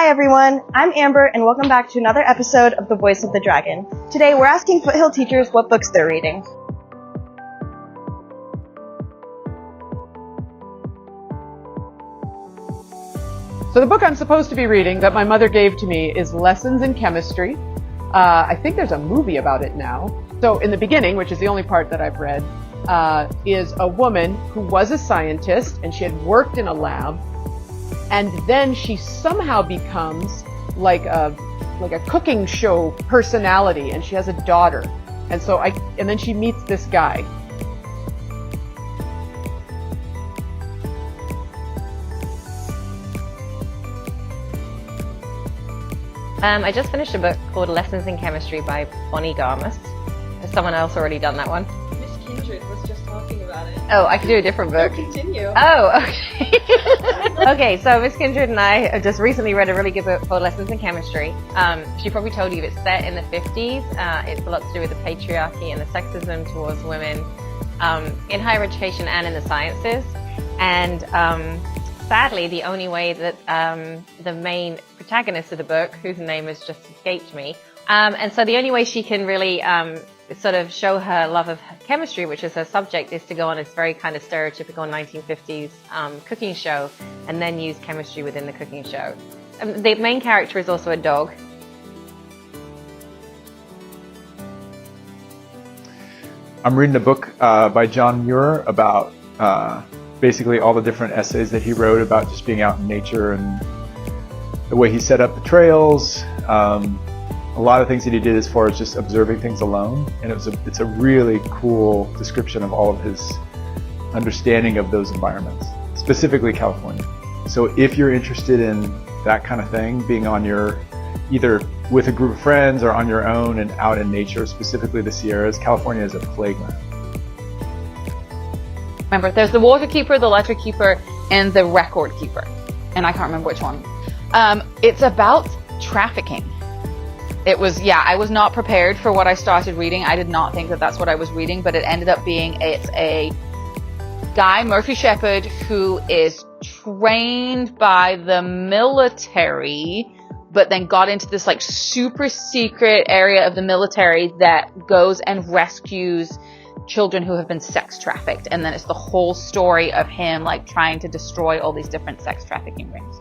Hi everyone, I'm Amber and welcome back to another episode of The Voice of the Dragon. Today we're asking Foothill teachers what books they're reading. So the book I'm supposed to be reading that my mother gave to me is Lessons in Chemistry. I think there's a movie about it now. So in the beginning, which is the only part that I've read, is a woman who was a scientist and she had worked in a lab, and then she somehow becomes like a cooking show personality, and she has a daughter, and then she meets this guy. I just finished a book called Lessons in Chemistry by Bonnie Garmus. Has someone else already done that one? Miss Kindred was just talking about it. Oh, I could do a different book. Continue. Oh, okay. Okay, so Miss Kindred and I have just recently read a really good book called Lessons in Chemistry. She probably told you it's set in the 50s. It's a lot to do with the patriarchy and the sexism towards women in higher education and in the sciences. And sadly, the only way that the main protagonist of the book, whose name has just escaped me, and so the only way she can really sort of show her love of chemistry, which is her subject, is to go on this very kind of stereotypical 1950s cooking show and then use chemistry within the cooking show. The main character is also a dog. I'm reading a book by John Muir about basically all the different essays that he wrote about just being out in nature and the way he set up the trails, a lot of things that he did as far as just observing things alone, and it's a really cool description of all of his understanding of those environments, specifically California. So if you're interested in that kind of thing, being on your, either with a group of friends or on your own and out in nature, specifically the Sierras, California is a playground. Remember, there's the water keeper, the letter keeper, and the record keeper. And I can't remember which one. It's about trafficking. I was not prepared for what I started reading. I did not think that that's what I was reading, but it ended up being, it's a guy, Murphy Shepard, who is trained by the military, but then got into this like super secret area of the military that goes and rescues children who have been sex trafficked, and then it's the whole story of him like trying to destroy all these different sex trafficking rings.